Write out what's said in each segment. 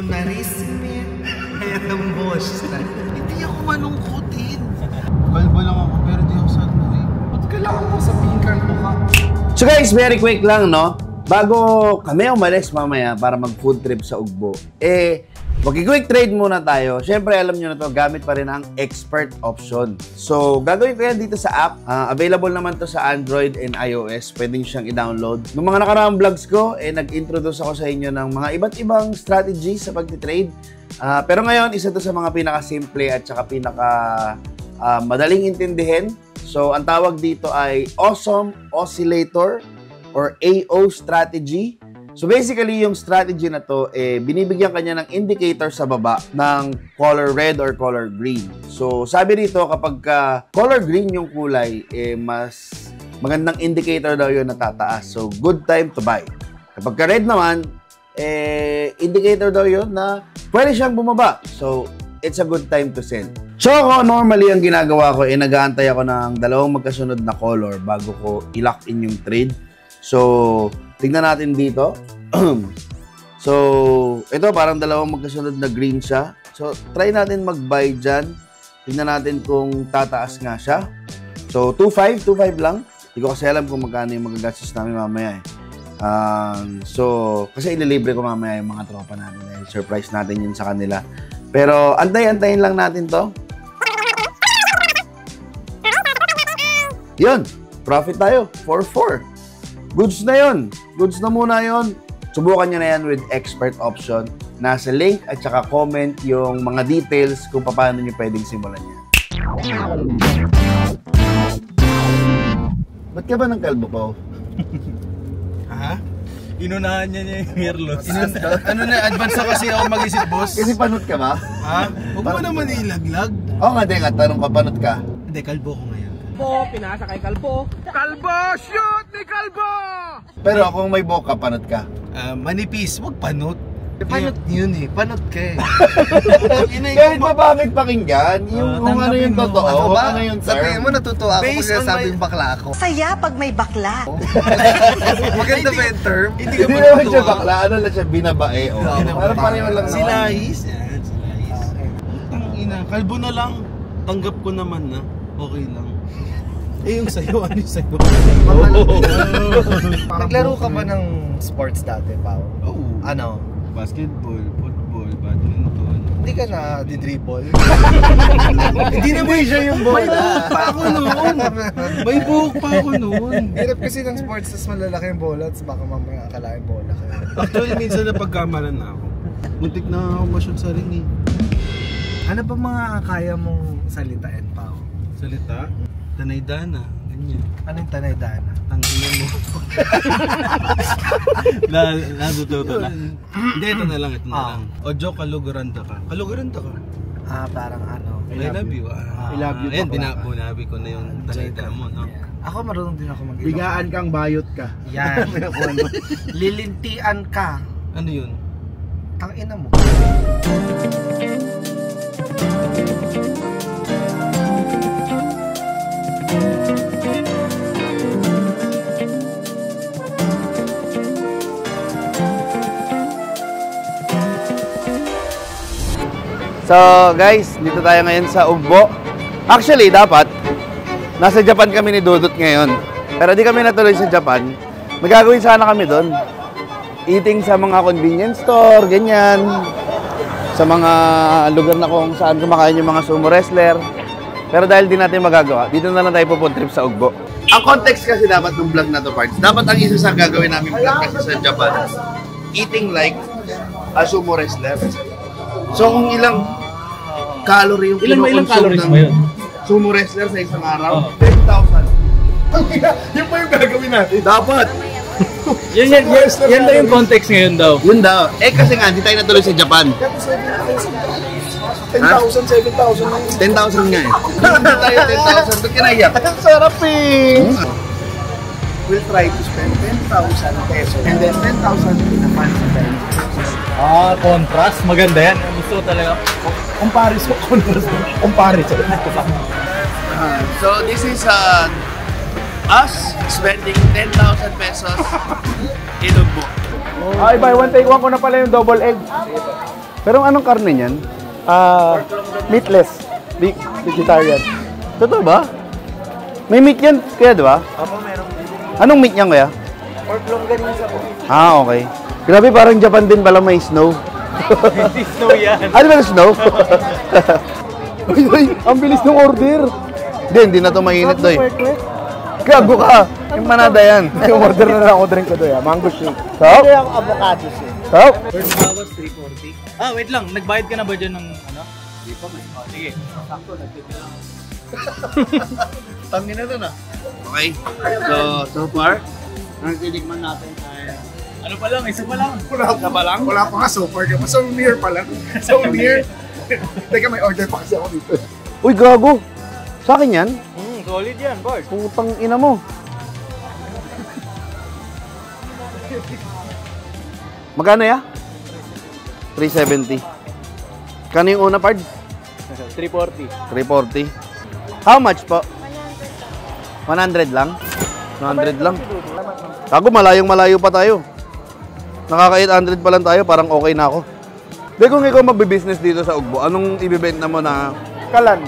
Narisme, kaya ng boss. Hindi ako malungkutin. Kalbo lang ako pero di ako sad mo eh. Ba't kailangan mo sabihin kalbo ka? So guys, very quick lang, no? Bago kami umalis mamaya para mag-food trip sa Ugbo, mag-quick trade muna tayo. Siyempre, alam nyo na to, gamit pa rin ang expert option. So, gagawin ko yan dito sa app. Available naman to sa Android and iOS. Pwede nyo siyang i-download. Noong mga nakaraang vlogs ko, nag-introduce ako sa inyo ng mga iba't ibang strategies sa pag-trade. Pero ngayon, isa to sa mga pinaka-simple at saka madaling intindihin. So, ang tawag dito ay Awesome Oscillator or AO strategy. So basically, yung strategy na to, binibigyan kanya ng indicator sa baba ng color red or color green. So sabi dito, kapag color green yung kulay, mas magandang indicator daw yun na tataas. So good time to buy. Kapag red naman, indicator daw yun na pwede siyang bumaba. So it's a good time to sell. So ako, normally, ang ginagawa ko, nag-aantay ako ng dalawang magkasunod na color bago ko i-lock in yung trade. So, tignan natin dito. So, ito parang dalawang magkasunod na green siya. So, try natin mag-buy dyan. Tignan natin kung tataas nga siya. So, 2.5 lang. Hindi ko kasi alam kung magkano yung magagastos namin mamaya eh. So, kasi ililibre ko mamaya yung mga tropa natin. Surprise natin yun sa kanila. Pero, antayin lang natin to. Yun, profit tayo. 4-4. Goods na yun. Goods na muna yun. Subukan nyo na yan with expert option. Nasa link at saka comment yung mga details kung paano nyo pwedeng simulan yan. Ba't ka ba ng kalbo ko? Ha? Inunahan niya yung hairloss. Ano na, advance na kasi ako mag-isip, boss. Kasi panot ka ba? Ha? Huwag mo naman ilaglag. Oo nga, Deng. Tanong ka, panot ka? Hindi, kalbo ko ngayon. Pinasa kay Kalbo. Kalbo! Shoot ni Kalbo! Pero kung may buhok ka, panot ka? Manipis, wag panot. Panot yun eh, panot ka eh. Kahit mapangit pakinggan, yung kung ano yung totoo, ano yung term. Sabihin mo, natutuwa ako kung sinasabing bakla ako. Saya pag may bakla. Maganda ba yung term? Hindi ka Hindi ba naman siya natutuwa? bakla, ano lang siya, binabae. Parang pareho lang naman. Sila is. Yan, sila is. Ang ina, kalbo na lang. Tanggap ko naman na. Okay lang. Yung sayo, ano yung sayo? Naglaro ka ba ng sports dati, Pao? Oo. Ano? Basketball, football, badminton. Hindi ka na di-dribble? Hindi naman siya yung bola. May buhok pa ako noon. Hirap kasi ng sports, tas malalaki yung bola, tas baka mamaya akalain bola ka. Actually, minsan napagkamalan na ako. Muntik na ako ma-shoot sa ring eh. Ano ba mga kaya mong salitain, Pao? Salita? Tanay-dana. Ganyan. Anong tanay-dana? Tanginan mo. Natututo na. Hindi, ito na lang, ito na lang. Ojo, kalugaranda ka. Kalugaranda ka. Parang ano? I love you. I love you. Ayan, binabi ko na yung tanay-dana mo, no? Ako marunong din ako mag-ilong. Bigaan kang bayot ka. Yan. Lilintian ka. Ano yun? Tangina mo. So guys, dito tayo ngayon sa Ugbo. Actually, dapat nasa Japan kami ni Dudut ngayon. Pero di kami natuloy sa Japan. May gagawin sana kami doon. Eating sa mga convenience store, ganyan. Sa mga lugar na kung saan kumakain yung mga sumo wrestler. Pero dahil di natin magagawa, dito na lang tayo pupunta trip sa Ugbo. Ang context kasi dapat ng vlog na to, parts. Dapat ang isa sa gagawin namin vlog kasi sa Japan, eating like a sumo wrestler. So kung ilang calorie yung Ilang calories ba yun? Sumo wrestler sa isang araw? 10,000. Yun pa yung gagawin natin. Dapat. Yan daw yung context ngayon daw. Yun daw. Kasi nga, di tayo natuloy sa Japan. 10,000, 7,000 na yun. 10,000 nga eh. Hindi tayo 10,000. Ba't ka naiyak? Ang sarap eh! We'll try to spend 10,000 pesos and then 10,000 in a fancy time. Contrast. Maganda yan. Gusto ko talaga. Comparison. So this is us spending 10,000 pesos in Ugbo. Ay, buy one take one ko na pala yung double egg. Pero anong karne niyan? Meatless. Vegetarian. Totoo ba? May meat yan, kaya di ba? Opo, meron. Anong meat niyan kaya? Pork longganisa po. Ah, okay. Grabe, parang Japan din pala may snow. Hindi snow yan. Ano ba snow? Uy, ang bilis ng order. Hindi na to mainit, doy. Gago ka. Yung manada yan. Order na lang ako drink ko doon. Mango shake. Stop. Kaya ako avocado shake. Stop. First bawas 340. Ah, wait lang. Nagbayad ka na ba dyan ng ano? Hindi pa man. Oh, sige. Sakto, nagtitira lang. Tangin na doon ah. Okay. So far, ang tinikman natin ay... Ano pa lang? Isa pa lang. Wala pa nga so far. So near pa lang. So near. Teka, may order pa kasi ako dito. Uy, gago. Sa akin yan? Solid yan, Bart. Putang ina mo. Magkano ya? 370. Kano yung una, Pard? 340. 340. How much po? 100 lang? 100 lang. Ako, malayong-malayo pa tayo. Nakaka-800 pa lang tayo, parang okay na ako. Hindi, kung ikaw magbe-business dito sa Ugbo, anong ibibenta mo na... Kalan.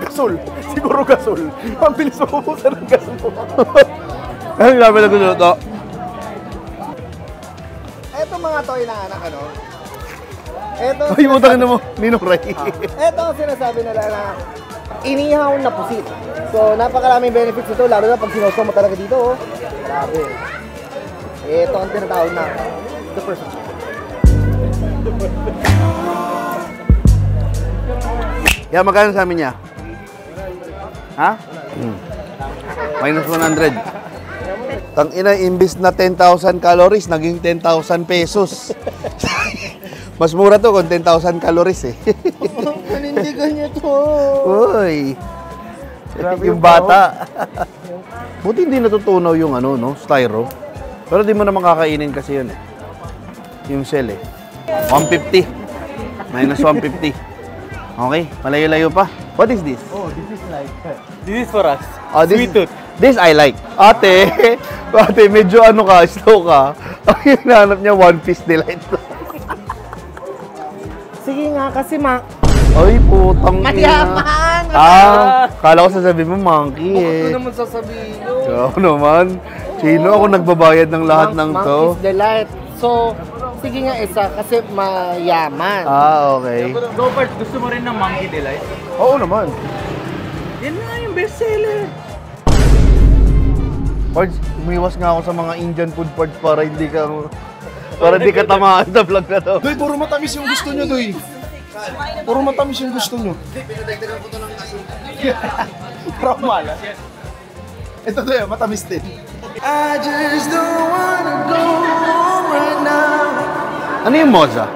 Gasol. Siguro gasol. Ang bilis mabubusan ng gasol. Ano grabe na gusto? Eto mga to inaanak, ano? Eto, Ay, utangin na mo, Ninong Ray. eto ang sinasabi nila na inihaw na pusit. So, napakaraming benefits nito, lalo na pag sinuso mo talaga dito, oh. Grabe. Ito ang tinatawag na the perfect. Yan, magkano sa amin niya? Ha? Minus 100. Tangina, imbis na 10,000 calories, naging 10,000 pesos. Mas mura to kung 10,000 calories eh. Panindigan niyo to. Uy. Yung bata. Buti hindi natutunaw yung ano, no? Styro. Pero di mo naman kakainin kasi yun eh. Yung shell eh. 150. Minus 150. Okay, malayo-layo pa. What is this? Oh, this is like... This is for us. Oh, this, Sweet tooth. This I like. Ate, ate, medyo ano ka, slow ka. Ang hinahanap niya, One Piece Delight. Sige nga, kasi Ay, putang ina. Mayaman! Kala ko sasabihin mo, monkey eh. Ano naman sasabihin nyo? Ikaw naman. Sino ako nagbabayad ng lahat ng to? Monkey's Delight. So, sige nga isa, kasi mayaman. Okay. Go, Bart. Gusto mo rin ng Monkey Delight? Oo naman. Yan na yung bestseller. Pards, umiwas nga ako sa mga Indian food parts para hindi ka tamaan sa vlog na to. Doy, puro matamis yung gusto nyo, Doy. Puro matamis yung gusto nyo. Pinadagdagan ko to ng asin. Pero malas. Ito, Doy, matamis din. I just don't wanna go home right now. Ano yung moza?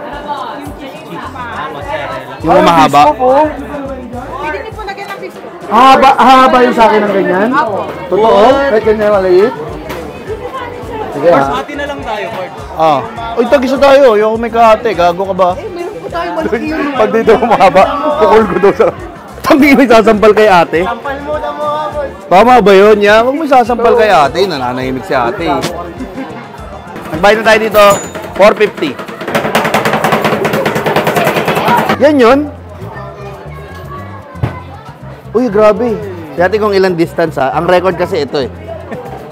Yung mahaba? Pwede niyo po lagyan ng biscuit. Haba yung sa akin ng ganyan? Totoo? Kahit ganyan maliit? Sige Bart, ha. ati na lang tayo, Bart. Uy, tag-isa tayo. Ayoko may kahate. Gago ka ba? Meron po tayo malaki yun. Pag dito mahaba, kukul ko daw sa... Tangi may sasampal kay ate. Sampal mo na mo, Boy. Tama ba yun? Huwag mo sasampal kay ate. Nananahimik si ate. Nagbayad na tayo dito. 450. Yan yun? Uy, grabe. Dati kung ilang distance ha. Ang record kasi ito eh.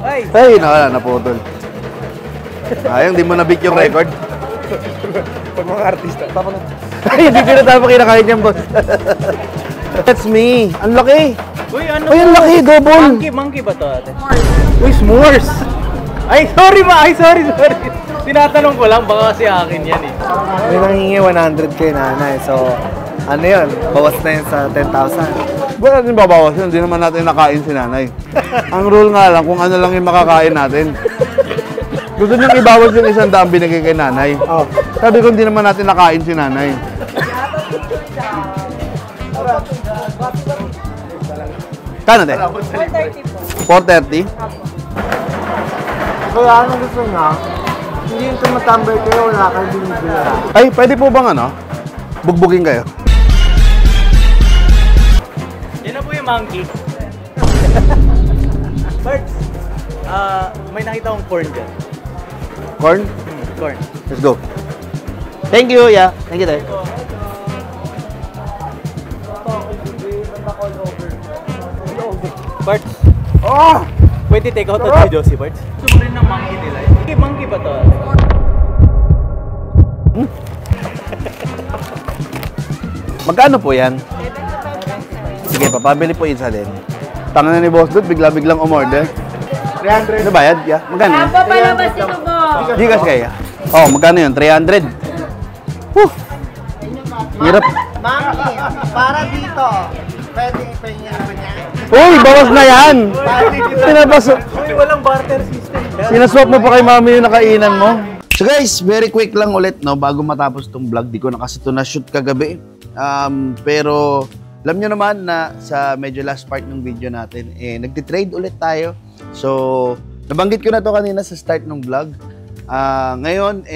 Ay, nawala, naputol. Ayang, di mo nabit yung record. Pag mga artista, tapos Ay, hindi ko na dapat kinakain yan, boss. That's me. Ang laki. Uy, ano? Uy, ang laki. Double. Monkey ba to, ate? Uy, s'mores. Ay, sorry ma. Ay, sorry. Tinatanong ko lang, baka kasi akin yan eh. may nanghingi 100 kay nanay. So, ano yun? Bawas na yun sa 10,000. Ba't natin babawas yun? Hindi naman natin nakain si nanay. Ang rule nga lang kung ano lang yung makakain natin. Gusto niyong ibawas yung 100 binigay kay nanay. Oh. Sabi ko hindi naman natin nakain si nanay. Kano te? 430? So, ano gusto niya? Hindi yung tumatambay kayo, wala kang binibira. Ay, pwede po bang ano? Bugbugin kayo? Yan na po yung monkey. Bart, may nakita akong corn dyan. Corn? Corn. Let's go. Thank you, yeah. Thank you, Tay. Parts, Oh! pwede take out at video si Parts? Gusto mo rin ng monkey nila. Monkey ba to? Magkano po yan? Sige, papabili po isa din. Tangan na ni Boss Dude, bigla-biglang umorder. 300. Ano bayad? Yeah. Magkano yun? Papalabas ito po. Gcash kaya? Oh, magkano yun? 300. Whew! Hirap. Mami, para dito. Pwede ipahinga naman niya. Uy, bawas na yan! Pinapasok. Uy, walang barter system. Sinaswap mo pa kay mami yung nakainan mo. So guys, very quick lang ulit, no? Bago matapos tong vlog, di ko na kasi ito na-shoot kagabi. Pero alam nyo naman na sa medyo last part ng video natin, nagtitrade ulit tayo. So, nabanggit ko na to kanina sa start ng vlog. Ngayon,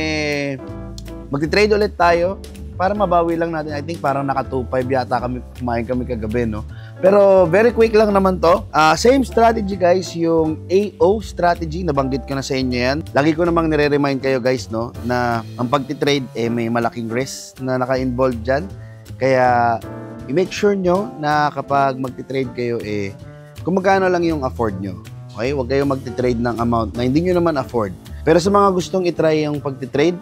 magtitrade ulit tayo para mabawi lang natin. I think parang naka 2.5 yata kumain kami kagabi, no? Pero very quick lang naman to. Same strategy guys, yung AO strategy, nabanggit ko na sa inyo yan. Lagi ko namang nire-remind kayo guys, no, na ang pagtitrade, may malaking risk na naka-involved dyan. Kaya, i-make sure nyo na kapag magtitrade kayo, kung magkano lang yung afford nyo. Okay? Huwag kayong magtitrade ng amount na hindi nyo naman afford. Pero sa mga gustong itry yung pagtitrade,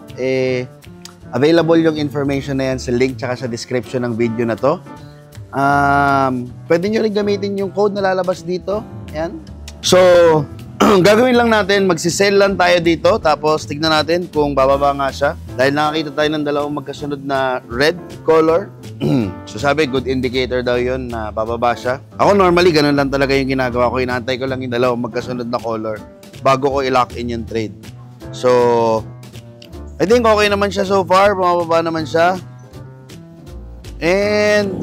available yung information na yan sa link tsaka sa description ng video na to. Pwede nyo rin gamitin yung code na lalabas dito. Yan. So, gagawin lang natin, magsisell lang tayo dito, tapos tignan natin kung bababa nga siya. Dahil nakakita tayo ng dalawang magkasunod na red color. So sabi, good indicator daw yun na bababa siya. Ako normally, ganun lang talaga yung ginagawa ko. Inaantay ko lang yung dalawang magkasunod na color bago ko i-lock in yung trade. So, I think okay naman siya so far. Bumababa naman siya. And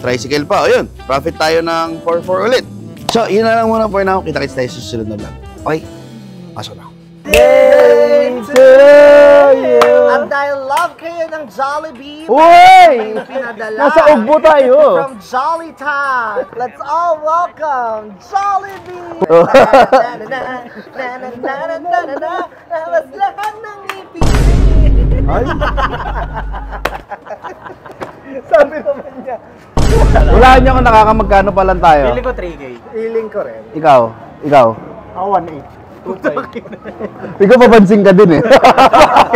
tricycle pa. O yun, profit tayo ng 4-4 ulit. So, yun na lang muna for now. Kita-kits tayo sa susunod na vlog. Okay? Pasok na. Thanks to you! At dahil love kayo ng Jollibee, Uy! may pinadala Nasa ugbo tayo. from Jolly Town. Let's all welcome Jollibee! Alas lahat ng ngipin. Ay, Sabi naman niya. wala niya kung nakakamagkano pa lang tayo. Pili ko 3K. Feeling ko rin. Ikaw. Ako 1.8. Ikaw papansin ka din eh.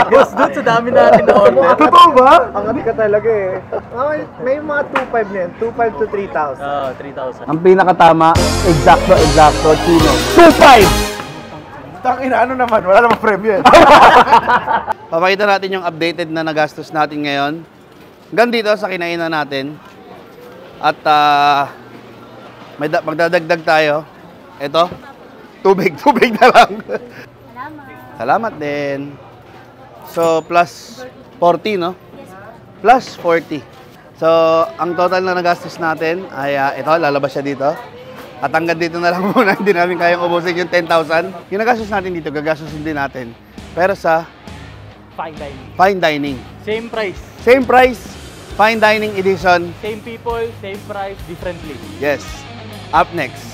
Boss, doon sa dami natin na order. Totoo ba? Ang ka talaga eh. May mga 2.5 na yan. 2.5 to 3,000. 3,000. Ang pinakatama, eksakto, Chino. 2.5! Tangina, ano naman? Wala namang premyo eh. Papakita natin yung updated na nagastos natin ngayon. Hanggang dito sa kinainan natin. At magdadagdag tayo. Ito, tubig na lang. Salamat din. So, plus 40, no? Plus 40. So, ang total na nagastos natin ay ito, lalabas siya dito. At hanggang dito na lang muna, hindi namin kayang ubusin yung 10,000. Yung nagastos natin dito, gagastosin din natin. Pero sa Fine dining. fine dining. Same price. Same price, fine dining edition. Same people, same price, differently. Yes. Up next.